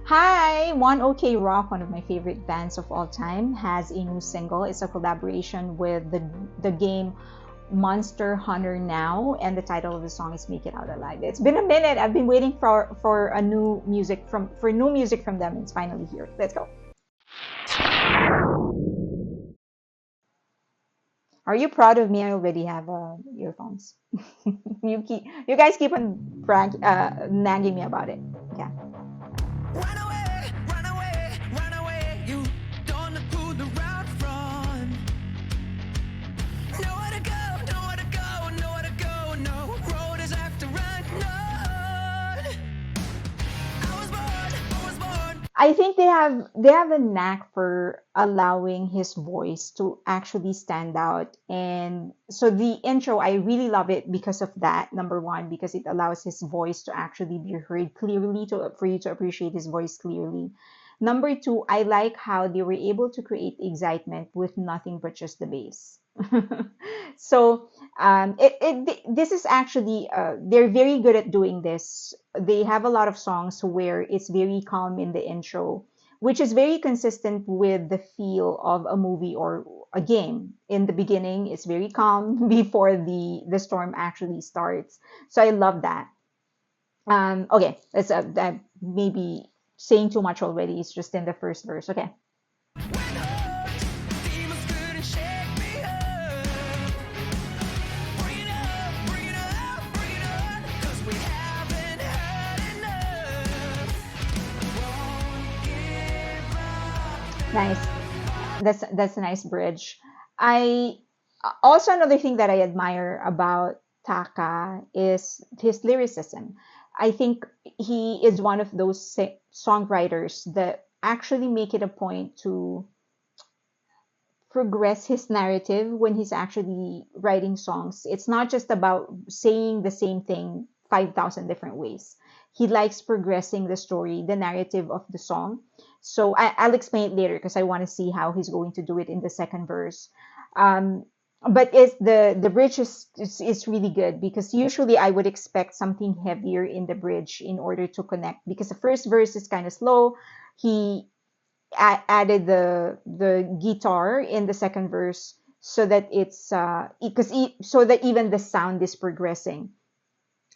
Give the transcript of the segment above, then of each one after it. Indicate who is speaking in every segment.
Speaker 1: Hi, One OK Rock, one of my favorite bands of all time, has a new single. It's a collaboration with the game Monster Hunter Now, and the title of the song is "Make It Out Alive." It's been a minute. I've been waiting for a new music from them. It's finally here. Let's go. Are you proud of me? I already have earphones. You guys keep on nagging me about it. Yeah.
Speaker 2: Run away, run away, run away. You don't know who the route from. Nowhere to go, nowhere to go, nowhere to go. No road is left to run. No. I was born.
Speaker 1: I think they have a knack for allowing his voice to actually stand out. And so the intro, I really love it because of that. Number one, because it allows his voice to actually be heard clearly, to for you to appreciate his voice clearly. Number two, I like how they were able to create excitement with nothing but just the bass. So this is actually they're very good at doing this. They have a lot of songs where it's very calm in the intro, which is very consistent with the feel of a movie or a game. In the beginning, it's very calm before the storm actually starts. So I love that. Okay, that's that maybe saying too much already. It's just in the first verse. Okay.
Speaker 2: Demons couldn't shake me up. Bring it up, bring it up, bring it on. 'Cause we haven't had enough. Won't give up.
Speaker 1: Nice. That's a nice bridge. I also another thing that I admire about Taka is his lyricism. I think he is one of those songwriters that actually make it a point to progress his narrative when he's actually writing songs. It's not just about saying the same thing 5,000 different ways. He likes progressing the story, the narrative of the song. So I'll explain it later because I want to see how he's going to do it in the second verse. Um, but it's the bridge is really good because usually I would expect something heavier in the bridge in order to connect because the first verse is kind of slow. He added the guitar in the second verse so that it's so that even the sound is progressing.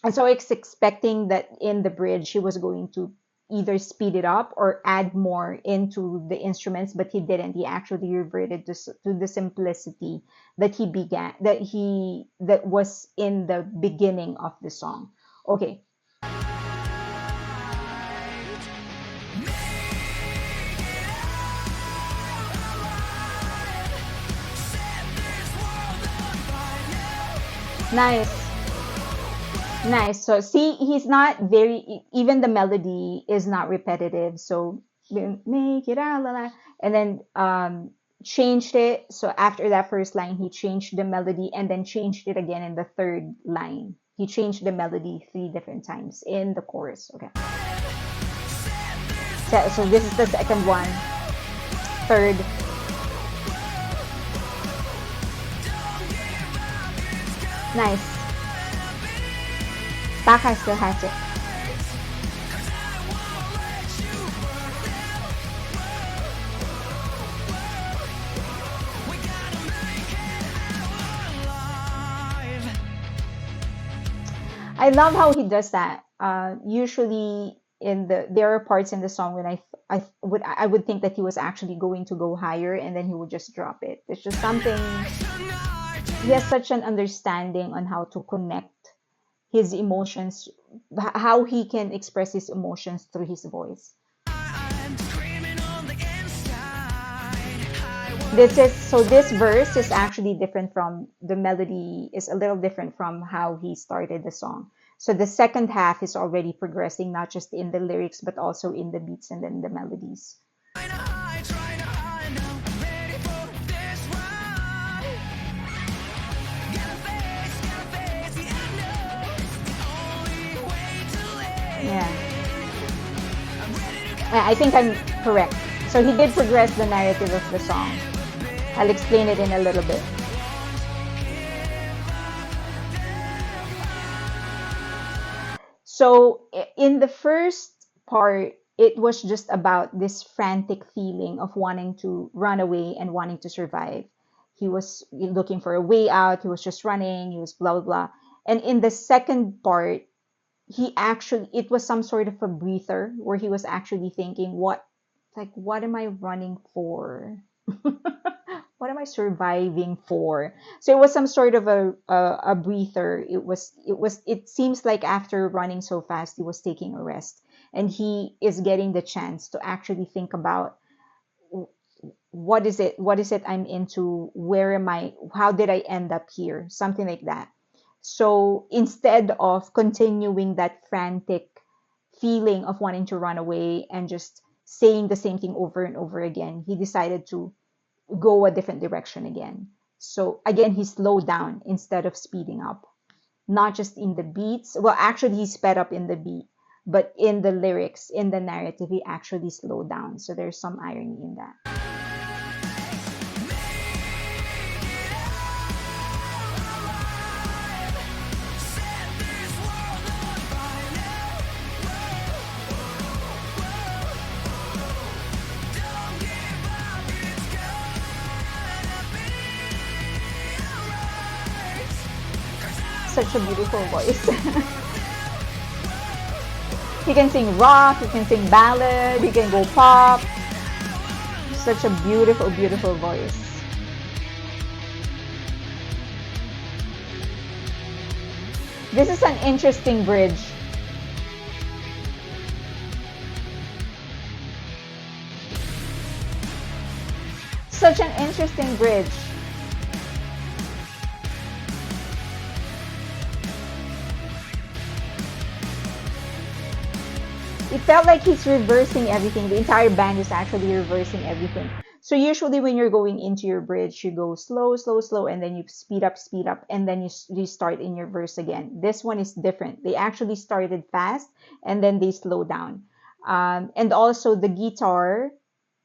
Speaker 1: And so I was expecting that in the bridge he was going to either speed it up or add more into the instruments, but he didn't. He actually reverted to the simplicity that was in the beginning of the song. Okay. Nice. Nice. So see, he's not even the melody is not repetitive. So make it out, la, la, and then changed it. So after that first line, he changed the melody and then changed it again in the third line. He changed the melody three different times in the chorus. Okay. So this is the second one. Third. Nice. Baka still has it. I love how he does that. Usually there are parts in the song when I would think that he was actually going to go higher and then he would just drop it. It's just something he has such an understanding on how to connect his emotions, how he can express his emotions through his voice.
Speaker 2: I'm screaming on the inside.
Speaker 1: This verse is actually different from the melody is a little different from how he started the song. So the second half is already progressing not just in the lyrics but also in the beats and then the melodies.
Speaker 2: Trying to hide now. Ready for this ride. Gotta face the unknown. Only way to live.
Speaker 1: Yeah.
Speaker 2: I'm ready to
Speaker 1: I think I'm correct. So he did progress the narrative of the song. I'll explain it in a little bit. So in the first part, it was just about this frantic feeling of wanting to run away and wanting to survive. He was looking for a way out. He was just running. He was blah, blah, blah. And in the second part, he actually, it was some sort of a breather where he was actually thinking, what am I running for? What am I surviving for? So it was some sort of a breather. It seems like after running so fast, he was taking a rest, and he is getting the chance to actually think about what is it I'm into, where am I, how did I end up here, something like that. So instead of continuing that frantic feeling of wanting to run away and just saying the same thing over and over again, he decided to go a different direction again. So again, he slowed down instead of speeding up, not just in the beats. Well, actually, he sped up in the beat, but in the lyrics, in the narrative, he actually slowed down. So there's some irony in that. Such a beautiful voice. He can sing rock, he can sing ballad, he can go pop. Such a beautiful, beautiful voice. This is an interesting bridge. Such an interesting bridge. It felt like he's reversing everything. The entire band is actually reversing everything. So usually when you're going into your bridge, you go slow, slow, slow, and then you speed up, and then you start in your verse again. This one is different. They actually started fast, and then they slow down. And also the guitar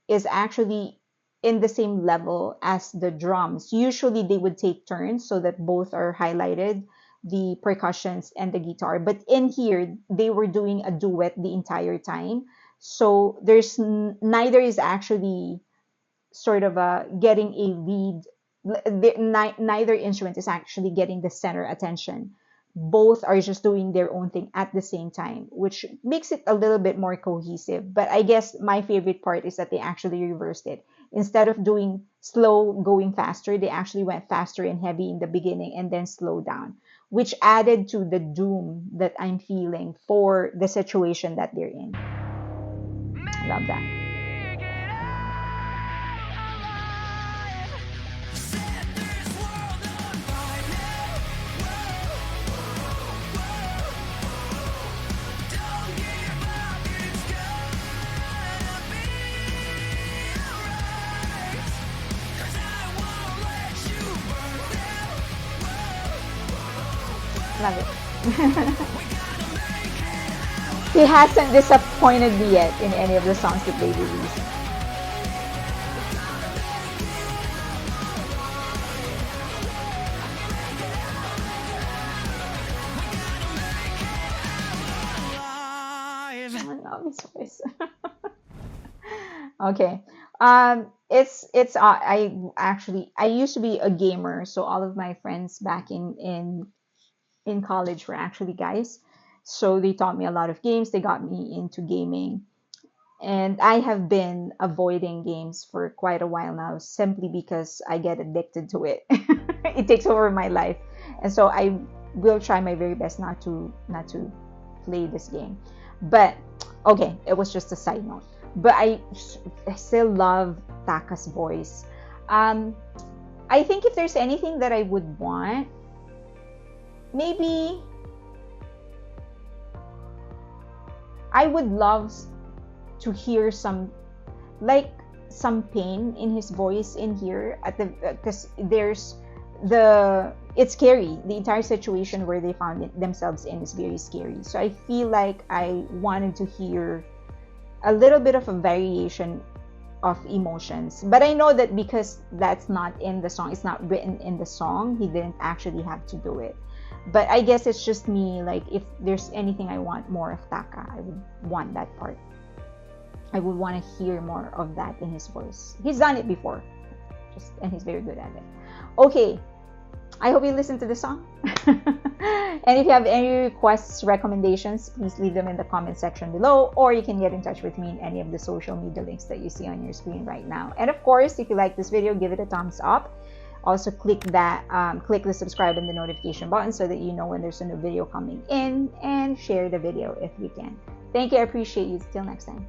Speaker 1: is actually in the same level as the drums. Usually they would take turns so that both are highlighted, the percussions and the guitar. But in here, they were doing a duet the entire time. So there's neither is actually sort of getting a lead. Neither instrument is actually getting the center attention. Both are just doing their own thing at the same time, which makes it a little bit more cohesive. But I guess my favorite part is that they actually reversed it. Instead of doing slow, going faster, they actually went faster and heavy in the beginning and then slowed down, which added to the doom that I'm feeling for the situation that they're in. Love that. Love it. He hasn't disappointed me yet in any of the songs that they released. I love his voice. Okay. I used to be a gamer, so all of my friends back in college were actually guys. So they taught me a lot of games. They got me into gaming. And I have been avoiding games for quite a while now simply because I get addicted to it. It takes over my life. And so I will try my very best not to play this game. But okay, it was just a side note. But I still love Taka's voice. I think if there's anything that I would want, maybe I would love to hear some pain in his voice in here at the because there's it's scary. The entire situation where they found themselves in is very scary. So I feel like I wanted to hear a little bit of a variation of emotions. But I know that because that's not in the song, it's not written in the song, he didn't actually have to do it. But I guess it's just me, like if there's anything I want more of Taka, I would want that part. I would want to hear more of that in his voice. He's done it before, and he's very good at it. Okay, I hope you listen to the song. And if you have any requests, recommendations, please leave them in the comment section below, or you can get in touch with me in any of the social media links that you see on your screen right now. And of course, if you like this video, give it a thumbs up. Also click the subscribe and the notification button so that you know when there's a new video coming in, and share the video if you can. Thank you. I appreciate you. Till next time.